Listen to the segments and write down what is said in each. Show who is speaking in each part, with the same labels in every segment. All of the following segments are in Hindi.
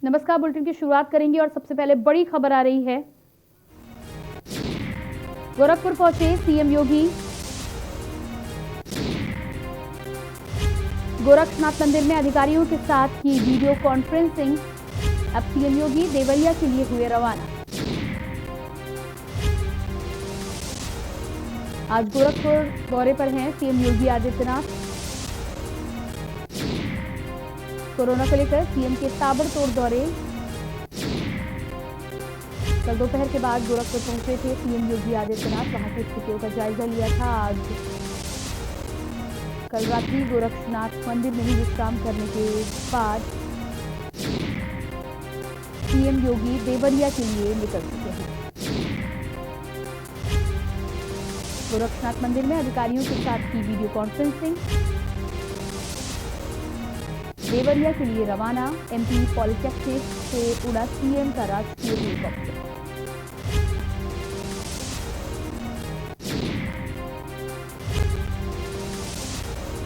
Speaker 1: नमस्कार। बुलेटिन की शुरुआत करेंगे और सबसे पहले बड़ी खबर आ रही है। गोरखपुर पहुंचे सीएम योगी। गोरखनाथ मंदिर में अधिकारियों के साथ की वीडियो कॉन्फ्रेंसिंग। अब सीएम योगी देवरिया के लिए हुए रवाना। आज गोरखपुर दौरे पर हैं सीएम योगी आदित्यनाथ। कोरोना को लेकर सीएम के ताबड़तोड़ दौरे। कल दोपहर के बाद गोरखपुर पहुंचे थे सीएम योगी आदित्यनाथ। वहां की स्थितियों का जायजा लिया था। आज कल रात्रि गोरखनाथ मंदिर में ही विश्राम करने के बाद सीएम योगी देवरिया के लिए निकल चुके हैं। गोरखनाथ मंदिर में अधिकारियों के साथ की वीडियो कॉन्फ्रेंसिंग। देवरिया के लिए रवाना। एमपी पॉलिटेक्निक से उड़ा सीएम का राजकीय हेलीकॉप्टर।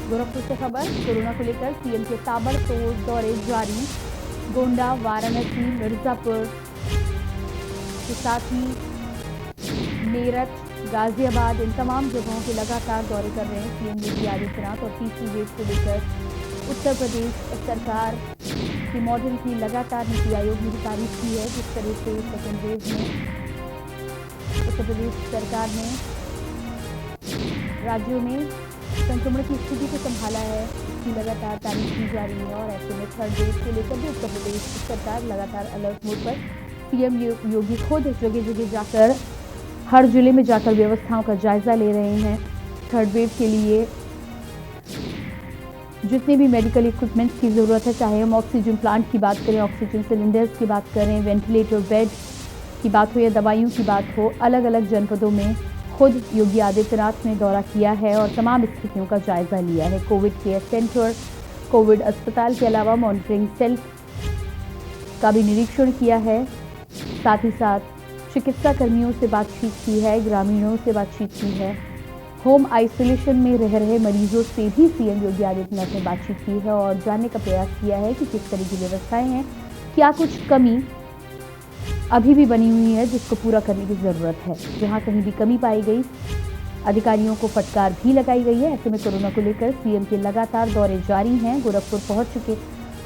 Speaker 1: गोरखपुर से खबर। कोरोना को लेकर सीएम के ताबड़तोड़ दौरे जारी। गोंडा, वाराणसी, मिर्जापुर के साथ ही मेरठ, गाजियाबाद, इन तमाम जगहों के लगातार दौरे कर रहे हैं सीएम योगी आदित्यनाथ। और तीसरी वेव को लेकर उत्तर प्रदेश सरकार के मॉडल की लगातार नीति आयोग ने तारीफ की है। जिस तरह से सेकेंड वेव में उत्तर प्रदेश सरकार ने राज्यों में संक्रमण की स्थिति को संभाला है, इसकी लगातार तारीफ की जा रही है। और ऐसे में थर्ड वेव को लेकर भी उत्तर प्रदेश सरकार लगातार अलर्ट मोड पर। सीएम योगी खुद जगह जगह जाकर, हर जिले में जाकर व्यवस्थाओं का जायजा ले रहे हैं। थर्ड वेव के लिए जितने भी मेडिकल इक्विपमेंट्स की ज़रूरत है, चाहे हम ऑक्सीजन प्लांट की बात करें, ऑक्सीजन सिलेंडर्स की बात करें, वेंटिलेटर बेड की बात हो या दवाइयों की बात हो, अलग अलग जनपदों में खुद योगी आदित्यनाथ ने दौरा किया है और तमाम स्थितियों का जायजा लिया है। कोविड केयर सेंटर, कोविड अस्पताल के अलावा मॉनिटरिंग सेल का भी निरीक्षण किया है। साथ ही साथ चिकित्सा कर्मियों से बातचीत की है, ग्रामीणों से बातचीत की है। होम आइसोलेशन में रह रहे मरीजों से भी सीएम योगी आदित्यनाथ ने बातचीत की है और जानने का प्रयास किया है कि किस तरह की व्यवस्थाएं हैं, क्या कुछ कमी अभी भी बनी हुई है जिसको पूरा करने की जरूरत है। जहां कहीं भी कमी पाई गई, अधिकारियों को फटकार भी लगाई गई है। ऐसे में कोरोना को लेकर सीएम के लगातार दौरे जारी हैं। गोरखपुर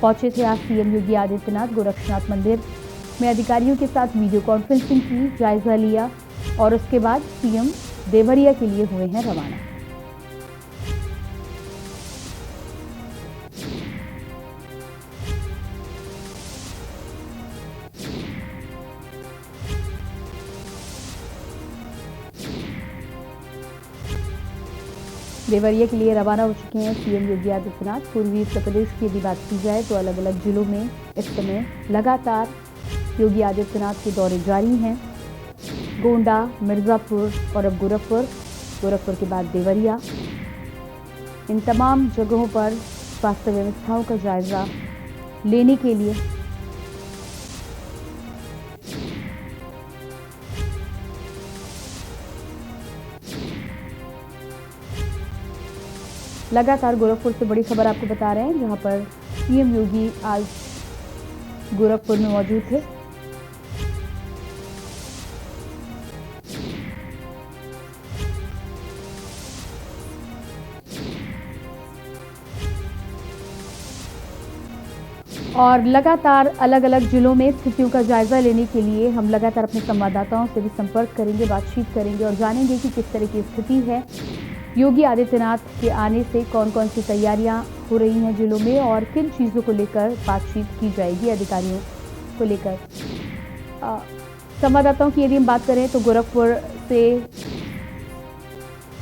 Speaker 1: पहुंचे थे आज सीएम योगी आदित्यनाथ। गोरखनाथ मंदिर में अधिकारियों के साथ वीडियो कॉन्फ्रेंसिंग की, जायजा लिया और उसके बाद सीएम देवरिया के लिए हुए हैं रवाना। देवरिया के लिए रवाना हो चुके हैं सीएम योगी आदित्यनाथ। पूर्वी उत्तर प्रदेश की यदि बात की जाए तो अलग अलग जिलों में इस समय लगातार योगी आदित्यनाथ के दौरे जारी हैं। गोंडा, मिर्जापुर और अब गोरखपुर के बाद देवरिया, इन तमाम जगहों पर स्वास्थ्य व्यवस्थाओं का जायजा लेने के लिए लगातार गोरखपुर से बड़ी खबर आपको बता रहे हैं, जहां पर सीएम योगी आज गोरखपुर में मौजूद थे। और लगातार अलग अलग जिलों में स्थितियों का जायजा लेने के लिए हम लगातार अपने संवाददाताओं से भी संपर्क करेंगे, बातचीत करेंगे और जानेंगे कि किस तरह की स्थिति है। योगी आदित्यनाथ के आने से कौन कौन सी तैयारियां हो रही हैं जिलों में और किन चीज़ों को लेकर बातचीत की जाएगी अधिकारियों को लेकर। संवाददाताओं की यदि हम बात करें तो गोरखपुर से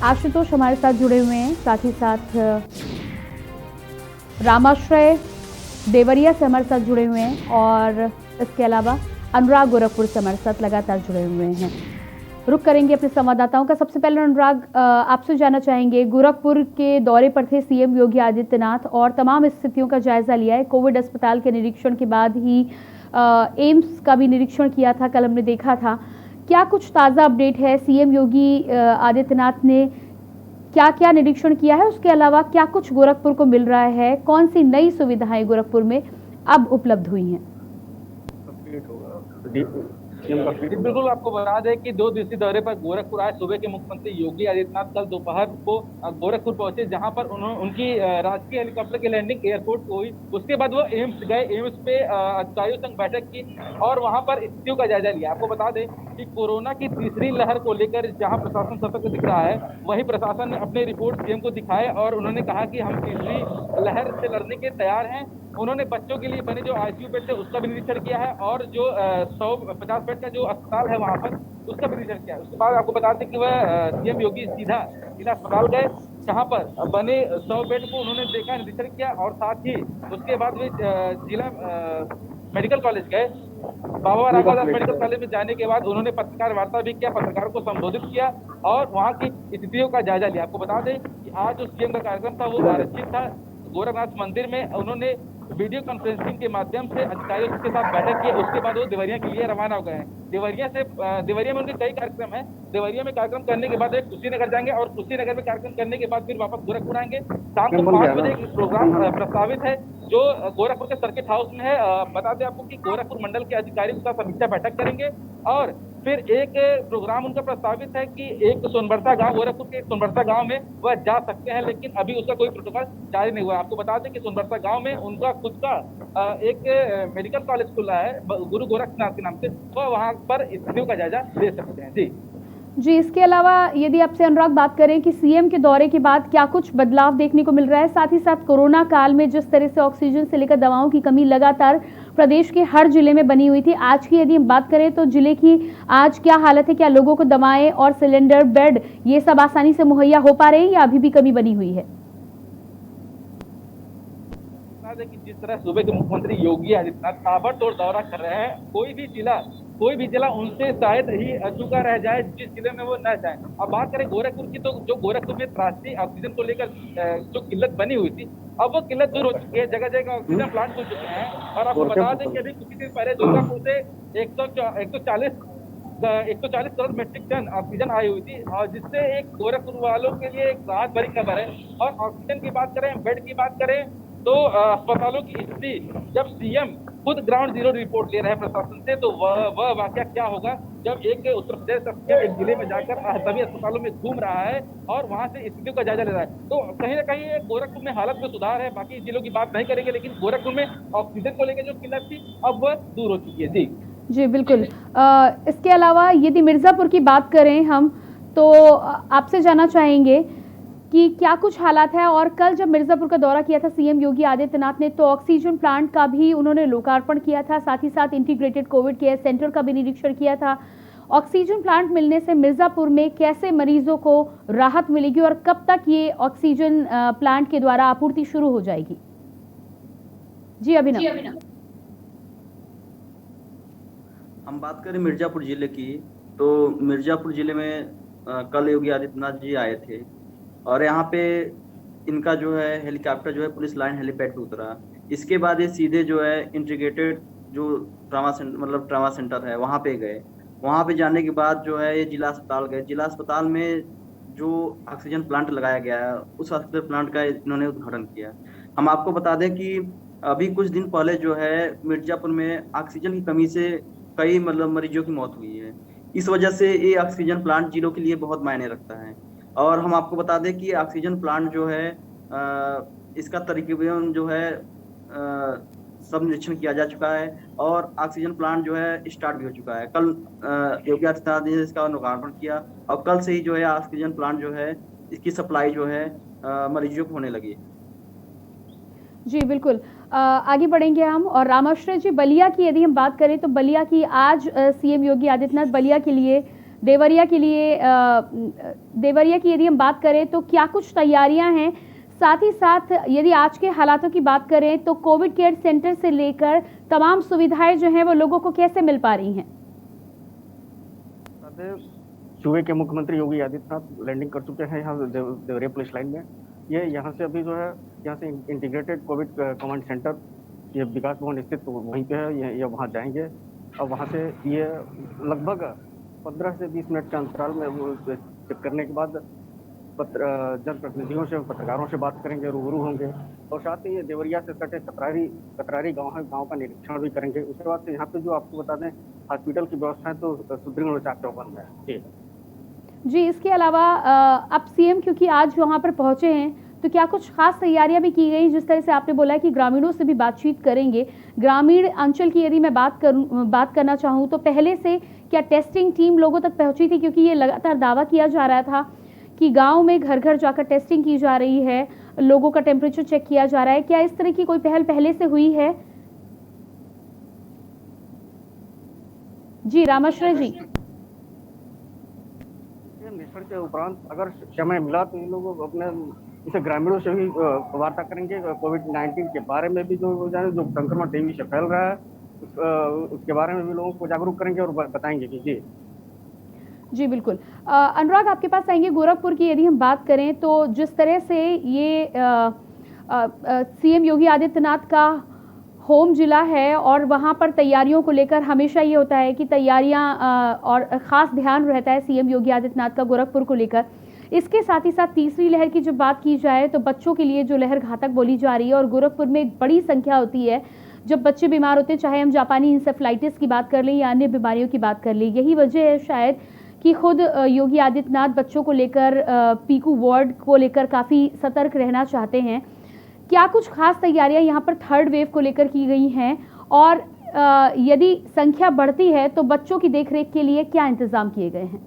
Speaker 1: आशुतोष हमारे साथ जुड़े हुए हैं, साथ ही साथ रामाश्रय देवरिया से हमारे साथ जुड़े हुए हैं और इसके अलावा अनुराग गोरखपुर से हमारे साथ लगातार जुड़े हुए हैं। रुक करेंगे अपने संवाददाताओं का। सबसे पहले अनुराग, आपसे जानना चाहेंगे, गोरखपुर के दौरे पर थे सीएम योगी आदित्यनाथ और तमाम स्थितियों का जायजा लिया है। कोविड अस्पताल के निरीक्षण के बाद ही एम्स का भी निरीक्षण किया था, कल हमने देखा था। क्या कुछ ताज़ा अपडेट है? सीएम योगी आदित्यनाथ ने क्या क्या निरीक्षण किया है, उसके अलावा क्या कुछ गोरखपुर को मिल रहा है, कौन सी नई सुविधाएं गोरखपुर में अब उपलब्ध हुई हैं?
Speaker 2: सीएम का ट्वीट। बिल्कुल, आपको बता दें कि 2 दिवसीय दौरे पर गोरखपुर आए सुबह के मुख्यमंत्री योगी आदित्यनाथ कल दोपहर को गोरखपुर पहुंचे, जहां पर उनकी राजकीय हेलीकॉप्टर की लैंडिंग एयरपोर्ट को हुई। उसके बाद वो एम्स गए, एम्स पे अधिकारियों संग बैठक की और वहां पर स्थितियों का जायजा लिया। आपको बता दें कि कोरोना की तीसरी लहर को लेकर जहां प्रशासन सतर्क दिख रहा है, वहीं प्रशासन ने अपने रिपोर्ट सीएम को दिखाए और उन्होंने कहा कि हम तीसरी लहर से लड़ने के तैयार हैं। उन्होंने बच्चों के लिए बने जो आईसीयू बेड थे उसका भी निरीक्षण किया है और जो 150 बेड का जो अस्पताल है वहां पर उसका भी निरीक्षण किया है। उसके बाद आपको बता दें कि वह सीएम योगी सीधा अस्पताल गए, जहां पर बने 100 बेड को उन्होंने देखा, निरीक्षण किया और साथ ही उसके बाद वे जिला मेडिकल कॉलेज गए। बाबा राघवदास मेडिकल कॉलेज में जाने के बाद उन्होंने पत्रकार वार्ता भी किया, पत्रकारों को संबोधित किया और वहां की स्थितियों का जायजा लिया। आपको बता दें कि आज जो सीएम का कार्यक्रम था वो आरक्षित था। गोरखनाथ मंदिर में उन्होंने वीडियो कॉन्फ्रेंसिंग के माध्यम से अधिकारियों के साथ बैठक की। उसके बाद वो देवरिया के लिए रवाना हो गए हैं। देवरिया में उनके कई कार्यक्रम हैं। देवरिया में कार्यक्रम करने के बाद वे कुशीनगर जाएंगे और कुशीनगर में कार्यक्रम करने के बाद फिर वापस गोरखपुर आएंगे। शाम को 5 बजे एक प्रोग्राम प्रस्तावित है जो गोरखपुर के सर्किट हाउस में है। बता दें आपको कि गोरखपुर मंडल के अधिकारियों के साथ समीक्षा बैठक करेंगे और फिर एक प्रोग्राम उनका प्रस्तावित है कि एक सोनबरसा गांव, गोरखपुर के सोनबरसा गांव में वह जा सकते हैं, लेकिन अभी उसका कोई प्रोटोकॉल जारी नहीं हुआ। आपको बता दें कि सोनबरसा गांव में उनका खुद का एक मेडिकल कॉलेज खुला है गुरु गोरखनाथ के नाम से, वह वहां पर स्थितियों का जायजा ले सकते हैं।
Speaker 1: जी, इसके अलावा यदि आपसे अनुराग बात करें कि सीएम के दौरे के बाद क्या कुछ बदलाव देखने को मिल रहा है, साथ ही साथ कोरोना काल में जिस तरह से ऑक्सीजन से लेकर दवाओं की कमी लगातार प्रदेश के हर जिले में बनी हुई थी, आज की यदि हम बात करें तो जिले की आज क्या हालत है? क्या लोगों को दवाएं और सिलेंडर, बेड ये सब आसानी से मुहैया हो पा रहे हैं या अभी भी कमी बनी हुई है?
Speaker 2: कि जिस तरह सूबे के मुख्यमंत्री योगी आदित्यनाथ ताबड़तोड़ दौरा कर रहे हैं, कोई भी जिला उनसे शायद ही अछूता रह जाए जिस जिले में वो न जाए। अब बात करें गोरखपुर की, तो जो गोरखपुर में त्रासदी ऑक्सीजन को लेकर जो किल्लत बनी हुई थी, अब वो किल्लत दूर हो चुकी है। जगह जगह ऑक्सीजन प्लांट खुल चुके हैं और आपको बता दें कि अभी कुछ दिन पहले दुर्गापुर से 140 करोड़ मेट्रिक टन ऑक्सीजन आई हुई थी और जिससे एक गोरखपुर वालों के लिए एक राहत भरी खबर है। और ऑक्सीजन की बात करें, बेड की बात करें, तो अस्पतालों की स्थिति, जब सीएम खुद ग्राउंड जीरो रिपोर्ट ले रहे हैं प्रशासन से, तो वह वाकया क्या होगा जब एक उत्तर प्रदेश का सीएम एक जिले में जाकर सभी अस्पतालों में घूम रहा है और वहां से स्थितियों का जायजा ले रहा है। तो कहीं ना कहीं गोरखपुर में हालत में सुधार है। बाकी जिलों की बात नहीं करेंगे, लेकिन गोरखपुर में ऑक्सीजन को लेकर जो किल्लत थी अब वह दूर हो चुकी है।
Speaker 1: जी बिल्कुल। इसके अलावा यदि मिर्जापुर की बात करें हम, तो आपसे जानना चाहेंगे कि क्या कुछ हालात है। और कल जब मिर्जापुर का दौरा किया था सीएम योगी आदित्यनाथ ने, तो ऑक्सीजन प्लांट का भी उन्होंने लोकार्पण किया था, साथ ही साथ इंटीग्रेटेड कोविड केयर सेंटर का भी निरीक्षण किया था। ऑक्सीजन प्लांट मिलने से मिर्जापुर में कैसे मरीजों को राहत मिलेगी और कब तक ये ऑक्सीजन प्लांट के द्वारा आपूर्ति शुरू हो जाएगी? जी अभिनव।
Speaker 3: हम बात करें मिर्जापुर जिले की, तो मिर्जापुर जिले में कल योगी आदित्यनाथ जी आए थे और यहाँ पे इनका जो है हेलीकॉप्टर जो है पुलिस लाइन हेलीपैड पे उतरा। इसके बाद ये सीधे जो है इंटीग्रेटेड जो ट्रामा सेंटर है वहाँ पे गए। वहाँ पे जाने के बाद जो है ये जिला अस्पताल गए। जिला अस्पताल में जो ऑक्सीजन प्लांट लगाया गया है उस ऑक्सीजन प्लांट का इन्होंने उद्घाटन किया। हम आपको बता दें कि अभी कुछ दिन पहले जो है मिर्जापुर में ऑक्सीजन की कमी से कई मरीजों की मौत हुई है। इस वजह से ये ऑक्सीजन प्लांट जिलों के लिए बहुत मायने रखता है। और हम आपको बता दें कि ऑक्सीजन प्लांट जो है इसका तरीक़ेबन जो है सब निरीक्षण किया जा चुका है और ऑक्सीजन प्लांट जो है स्टार्ट भी हो चुका है। कल योगी आदित्यनाथ ने इसका लोकार्पण किया और कल से ही जो है ऑक्सीजन प्लांट जो है इसकी सप्लाई जो है मरीजों को होने लगी।
Speaker 1: जी बिल्कुल। आगे बढ़ेंगे हम। और रामाश्रय जी, बलिया की यदि हम बात करें तो बलिया की आज सीएम योगी आदित्यनाथ बलिया के लिए, देवरिया की यदि हम बात करें तो क्या कुछ तैयारियां हैं? साथ ही साथ यदि आज के हालातों की बात करें तो कोविड केयर सेंटर से लेकर तमाम सुविधाएं जो हैं वो लोगों को कैसे मिल पा रही हैं?
Speaker 4: सूबे के मुख्यमंत्री योगी आदित्यनाथ लैंडिंग कर चुके हैं यहाँ देवरिया पुलिस लाइन में। ये यहाँ से अभी जो है यहाँ से इंटीग्रेटेड कोविड कमांड सेंटर, ये विकास भवन स्थित वहीं पे है, ये वहाँ जाएंगे और वहाँ से ये लगभग 15 से 20 मिनट के अंतराल में वो चेक करने के बाद जनप्रतिनिधियों से, पत्रकारों से बात करेंगे, रूबरू होंगे और साथ ही ये देवरिया से सटे कतरारी गांव है, गांव का निरीक्षण भी करेंगे। उसके बाद से यहाँ पे जो आपको बता दें हॉस्पिटल की व्यवस्था है तो सुदृढ़ चौबंद है। जी
Speaker 1: जी, इसके अलावा अब सीएम क्योंकि आज वहां पर पहुंचे हैं, तो क्या कुछ खास तैयारियां भी की गई? जिस तरह से आपने बोला कि ग्रामीणों से भी बातचीत करेंगे, ग्रामीण अंचल की यदि मैं बात करना चाहूँ तो पहले से क्या टेस्टिंग टीम लोगों तक पहुंची थी? क्योंकि ये लगातार दावा किया जा रहा था कि गांव में घर घर जाकर टेस्टिंग की जा रही है, लोगों का टेम्परेचर चेक किया जा रहा है। क्या इस तरह की कोई पहल पहले से हुई है? जी रामाश्रय जी।
Speaker 4: निरीक्षण के उपरांत अगर समय मिला तो इन लोग अपने इसे ग्रामीणों से भी वार्ता करेंगे। कोविड-19 के बारे में भी जो संक्रमण तेजी से फैल रहा है उसके बारे में भी लोगों को जागरूक करेंगे और बताएंगे कि जी
Speaker 1: जी बिल्कुल। अनुराग आपके पास आएंगे। गोरखपुर की यदि हम बात करें तो जिस तरह से ये सीएम योगी आदित्यनाथ का होम जिला है और वहाँ पर तैयारियों को लेकर हमेशा ये होता है कि तैयारियाँ और ख़ास ध्यान रहता है सीएम योगी आदित्यनाथ का गोरखपुर को लेकर। इसके साथ ही साथ तीसरी लहर की जब बात की जाए तो बच्चों के लिए जो लहर घातक बोली जा रही है और गोरखपुर में एक बड़ी संख्या होती है जब बच्चे बीमार होते हैं, चाहे हम जापानी इंसेफ्लाइटिस की बात कर लें या अन्य बीमारियों की बात कर लें। यही वजह है शायद कि खुद योगी आदित्यनाथ बच्चों को लेकर पीकू वार्ड को लेकर काफ़ी सतर्क रहना चाहते हैं। क्या कुछ खास तैयारियां यहाँ पर थर्ड वेव को लेकर की गई हैं और यदि संख्या बढ़ती है तो बच्चों की देखरेख के लिए क्या इंतजाम किए गए हैं?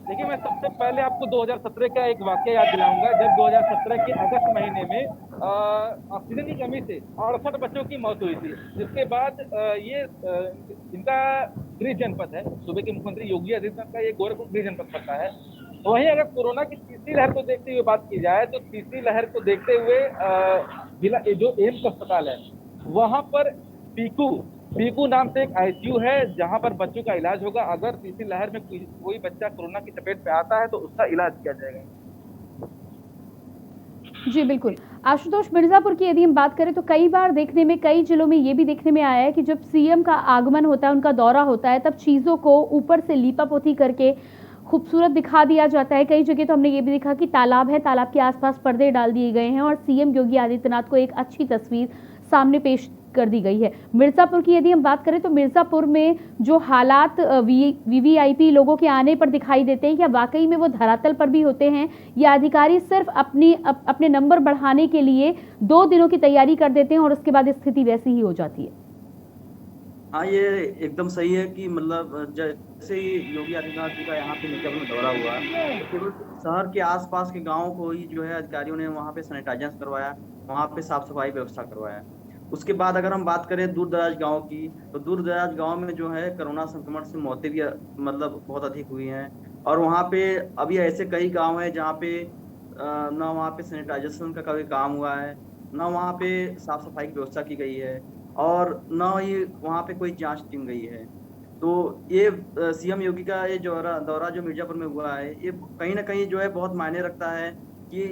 Speaker 2: देखिए, मैं सबसे पहले आपको 2017 का एक वाकया याद दिलाऊंगा, जब 2017 के अगस्त महीने में ऑक्सीजन की कमी से 68 बच्चों की मौत हुई थी। जिसके बाद इनका गृह जनपद है, सूबे के मुख्यमंत्री योगी आदित्यनाथ का ये गोरखपुर गृह जनपद पड़ता है। वहीं अगर कोरोना की तीसरी लहर को देखते हुए बात की जाए तो तीसरी लहर को देखते हुए जो एम्स अस्पताल है वहां पर पीकू नाम से एक आईसीयू है जहां पर बच्चों का इलाज होगा। अगर तीसरी लहर में कोई बच्चा कोरोना की चपेट में आता है तो उसका इलाज किया जाएगा।
Speaker 1: जी बिल्कुल। आशुतोष, मिर्जापुर की यदि हम बात करें तो कई बार देखने में, कई जिलों में ये भी देखने में आया है कि जब सीएम का आगमन होता है, उनका दौरा होता है, तब चीज़ों को ऊपर से लीपापोती करके खूबसूरत दिखा दिया जाता है। कई जगह तो हमने ये भी देखा कि तालाब है, तालाब के आसपास पर्दे डाल दिए गए हैं और सीएम योगी आदित्यनाथ को एक अच्छी तस्वीर सामने पेश कर दी गई है। मिर्जापुर की यदि हम बात करें तो मिर्जापुर में जो हालात वीवीआईपी लोगों के आने पर दिखाई देते हैं, क्या वाकई में वो धरातल पर भी होते हैं या अधिकारी सिर्फ अपने नंबर बढ़ाने के लिए 2 दिनों की तैयारी कर देते हैं और उसके बाद स्थिति वैसी ही हो जाती है?
Speaker 3: हाँ, ये एकदम सही है कि मतलब जैसे ही योगी आदित्यनाथ जी का यहाँ पे मिर्जापुर में दौरा हुआ तो केवल शहर के आसपास के गाँव को ही जो है अधिकारियों ने वहाँ पे सैनिटाइजेशन करवाया, वहाँ पे साफ सफाई व्यवस्था करवाया। उसके बाद अगर हम बात करें दूर दराज गाँव की तो दूर दराज गाँव में जो है कोरोना संक्रमण से मौतें भी मतलब बहुत अधिक हुई हैं और वहाँ पे अभी ऐसे कई गाँव हैं जहाँ पे ना वहाँ पे सैनिटाइजेशन का कभी काम हुआ है, ना वहाँ पे साफ सफाई की व्यवस्था की गई है और न ही वहाँ पे कोई जांच टीम गई है। तो ये सीएम योगी का ये दौरा जो मिर्जापुर में हुआ है, ये कहीं ना कहीं जो है बहुत मायने रखता है कि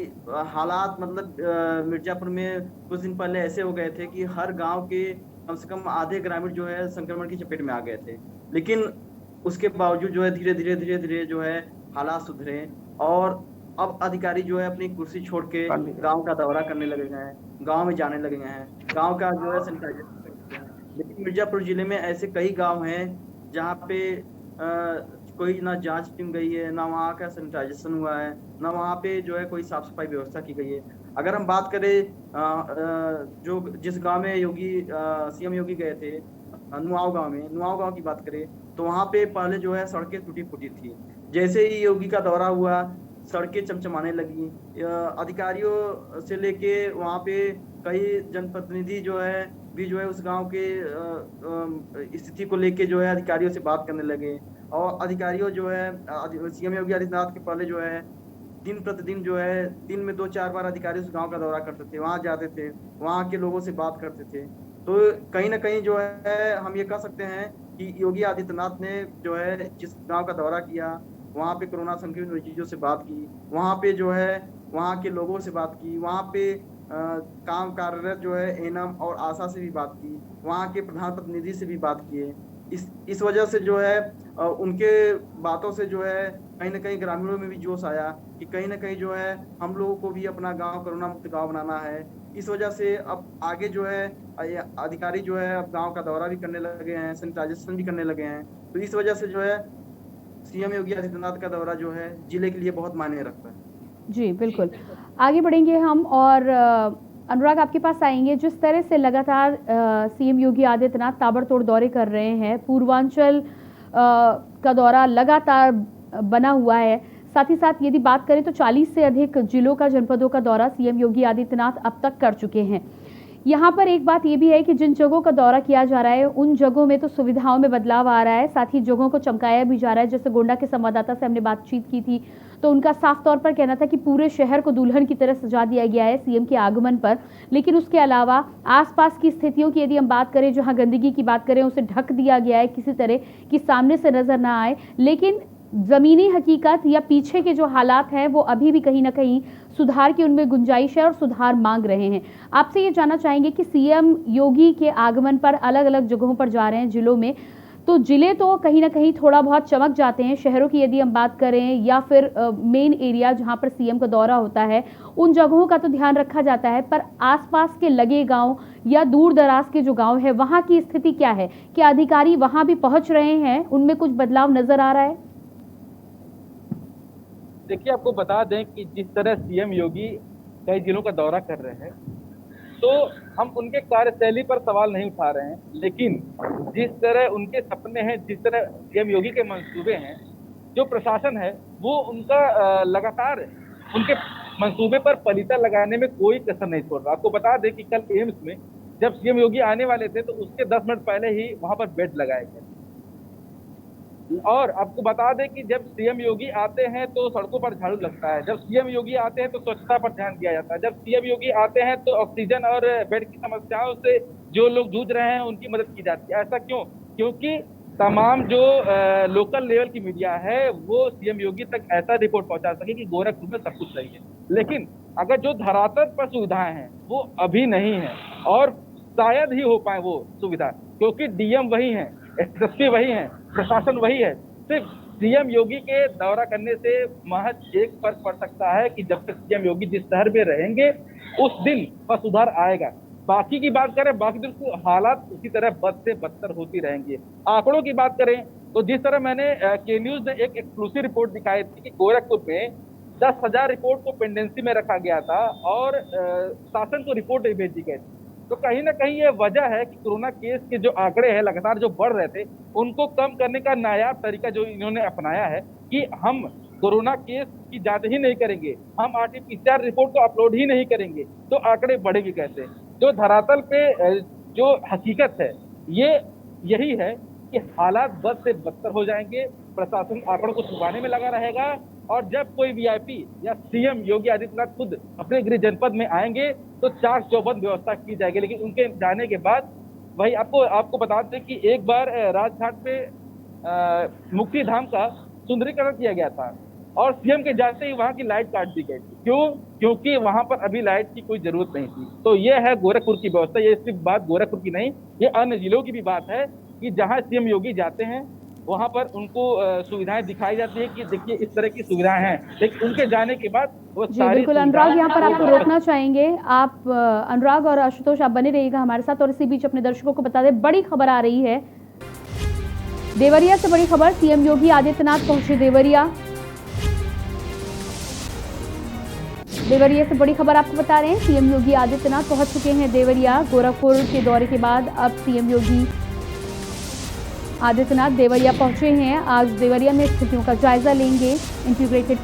Speaker 3: हालात मतलब मिर्जापुर में कुछ दिन पहले ऐसे हो गए थे कि हर गांव के कम से कम आधे ग्रामीण जो है संक्रमण की चपेट में आ गए थे। लेकिन उसके बावजूद जो है धीरे धीरे जो है हालात सुधरे और अब अधिकारी जो है अपनी कुर्सी छोड़ के गांव का दौरा करने लगे हैं, गांव में जाने लगे हैं, गांव का जो है सैनिटाइजेशन। लेकिन मिर्जापुर जिले में ऐसे कई गांव हैं जहां पे कोई ना जांच टीम गई है, ना वहाँ का सैनिटाइजेशन हुआ है, ना वहाँ पे जो है कोई साफ सफाई व्यवस्था की गई है। अगर हम बात करें जो जिस गांव में सीएम योगी गए थे, नुआव गांव की बात करें तो वहाँ पे पहले जो है सड़कें टूटी फूटी थी। जैसे ही योगी का दौरा हुआ सड़कें चमचमाने लगी। अधिकारियों से लेके वहाँ पे कई जनप्रतिनिधि जो है उस गांव के स्थिति को लेके जो है अधिकारियों से बात करने लगे और अधिकारियों जो है सीएम योगी आदित्यनाथ के पहले जो है दिन प्रतिदिन जो है दिन में 2-4 बार अधिकारी उस गांव का दौरा करते थे, वहां जाते थे, वहां के लोगों से बात करते थे। तो कहीं ना कहीं जो है हम ये कह सकते हैं कि योगी आदित्यनाथ ने जो है जिस गांव का दौरा किया वहाँ पे कोरोना संक्रमित मरीजों से बात की, वहाँ पे जो है वहाँ के लोगों से बात की, वहाँ पे काम कार्यरत जो है एएनएम और आशा से भी बात की, वहाँ के प्रधान प्रतिनिधि से भी बात किए। इस वजह से जो है उनके बातों से जो है कहीं ना कहीं ग्रामीणों में भी जोश आया कि कहीं ना कहीं जो है हम लोगों को भी अपना गांव कोरोना मुक्त गांव बनाना है। इस वजह से अब आगे जो है अधिकारी जो है अब गांव का दौरा भी करने लगे हैं, सैनिटाइजेशन भी करने लगे हैं। तो इस वजह से जो है सीएम योगी आदित्यनाथ का दौरा जो है जिले के लिए बहुत मायने रखता है।
Speaker 1: जी बिल्कुल, आगे बढ़ेंगे हम और अनुराग आपके पास आएंगे। जिस तरह से लगातार सीएम योगी आदित्यनाथ ताबड़तोड़ दौरे कर रहे हैं, पूर्वांचल का दौरा लगातार बना हुआ है, साथ ही साथ यदि बात करें तो 40 से अधिक जिलों का, जनपदों का दौरा सीएम योगी आदित्यनाथ अब तक कर चुके हैं। यहाँ पर एक बात ये भी है कि जिन जगहों का दौरा किया जा रहा है उन जगहों में तो सुविधाओं में बदलाव आ रहा है, साथ ही जगहों को चमकाया भी जा रहा है। जैसे गोंडा के संवाददाता से हमने बातचीत की थी तो उनका साफ तौर पर कहना था कि पूरे शहर को दुल्हन की तरह सजा दिया गया है सीएम के आगमन पर। लेकिन उसके अलावा आसपास की स्थितियों की यदि हम बात करें, जहां गंदगी की बात करें, उसे ढक दिया गया है किसी तरह कि सामने से नजर ना आए। लेकिन जमीनी हकीकत या पीछे के जो हालात हैं वो अभी भी कहीं ना कहीं सुधार की उनमें गुंजाइश है और सुधार मांग रहे हैं। आपसे ये जानना चाहेंगे कि सीएम योगी के आगमन पर अलग अलग जगहों पर जा रहे हैं जिलों में, तो जिले तो कहीं ना कहीं थोड़ा बहुत चमक जाते हैं। शहरों की यदि हम बात करें या फिर मेन एरिया जहां पर सीएम का दौरा होता है, उन जगहों का तो ध्यान रखा जाता है, पर आसपास के लगे गांव या दूर दराज के जो गांव है वहां की स्थिति क्या है? क्या अधिकारी वहां भी पहुंच रहे हैं? उनमें कुछ बदलाव नजर आ रहा है?
Speaker 2: देखिए, आपको बता दें कि जिस तरह सीएम योगी कई जिलों का दौरा कर रहे हैं तो हम उनके कार्यशैली पर सवाल नहीं उठा रहे हैं, लेकिन जिस तरह उनके सपने हैं, जिस तरह सीएम योगी के मंसूबे हैं, जो प्रशासन है वो उनका लगातार उनके मंसूबे पर पलीता लगाने में कोई कसर नहीं छोड़ रहा। आपको बता दें कि कल एम्स में जब सीएम योगी आने वाले थे तो उसके 10 मिनट पहले ही वहां पर बेड लगाए गए। और आपको बता दें कि जब सीएम योगी आते हैं तो सड़कों पर झाड़ू लगता है, जब सीएम योगी आते हैं तो स्वच्छता पर ध्यान दिया जाता है, जब सीएम योगी आते हैं तो ऑक्सीजन और बेड की समस्याओं से जो लोग जूझ रहे हैं उनकी मदद की जाती है। ऐसा क्यों? क्योंकि तमाम जो लोकल लेवल की मीडिया है वो सीएम योगी तक ऐसा रिपोर्ट पहुंचा सके कि गोरखपुर में सब कुछ सही है। लेकिन अगर जो धरातल पर सुविधाएं हैं वो अभी नहीं है और शायद ही हो पाए वो सुविधा, क्योंकि डीएम वही है, एसएसपी वही है, प्रशासन वही है। सिर्फ सीएम योगी के दौरा करने से महज एक फर्क पड़ सकता है कि जब तक सीएम योगी जिस शहर में रहेंगे उस दिन पर सुधार आएगा। बाकी की बात करें, बाकी दिन तो हालात उसी तरह बद से बदतर होती रहेंगी। आंकड़ों की बात करें तो जिस तरह मैंने के न्यूज ने एक एक्सक्लूसिव रिपोर्ट दिखाई थी कि गोरखपुर में 10,000 रिपोर्ट को पेंडेंसी में रखा गया था और शासन को रिपोर्ट भेजी गई थी, तो कहीं ना कहीं ये वजह है कि कोरोना केस के जो आंकड़े हैं लगातार जो बढ़ रहे थे उनको कम करने का नायाब तरीका जो इन्होंने अपनाया है कि हम कोरोना केस की जांच ही नहीं करेंगे, हम आरटीपीसीआर रिपोर्ट को अपलोड ही नहीं करेंगे, तो आंकड़े बढ़ेंगे कैसे? जो धरातल पे जो हकीकत है ये यही है कि हालात बद से बदतर हो जाएंगे, प्रशासन आंकड़ों को छुपाने में लगा रहेगा और जब कोई वीआईपी या सीएम योगी आदित्यनाथ खुद अपने गृह जनपद में आएंगे तो चाक चौबंद व्यवस्था की जाएगी। लेकिन उनके जाने के बाद वही आपको बता दें कि एक बार राजघाट पे मुक्ति धाम का सुंदरीकरण किया गया था और सीएम के जाते ही वहां की लाइट काट दी गई थी। क्यों? क्योंकि वहां पर अभी लाइट की कोई जरूरत नहीं थी। तो ये है गोरखपुर की व्यवस्था। ये सिर्फ बात गोरखपुर की नहीं, ये अन्य जिलों की भी बात है कि जहां सीएम योगी जाते हैं वहां पर उनको सुविधाएं दिखाई जाती है कि देखिए इस तरह की सुविधाएं हैं, लेकिन उनके जाने के बाद वो
Speaker 1: जी बिल्कुल। अनुराग, यहाँ पर आपको रोकना चाहेंगे। आप अनुराग और आशुतोष आप बने रहिएगा हमारे साथ और इसी बीच अपने दर्शकों को बता दें, बड़ी खबर आ रही है देवरिया से। बड़ी खबर, सीएम योगी आदित्यनाथ पहुंचे देवरिया से बड़ी खबर आपको बता रहे हैं। सीएम योगी आदित्यनाथ पहुंच चुके हैं देवरिया। गोरखपुर के दौरे के बाद अब सीएम योगी आदित्यनाथ देवरिया पहुंचे हैं। आज देवरिया में स्थितियों का जायजा लेंगे। इंटीग्रेटेड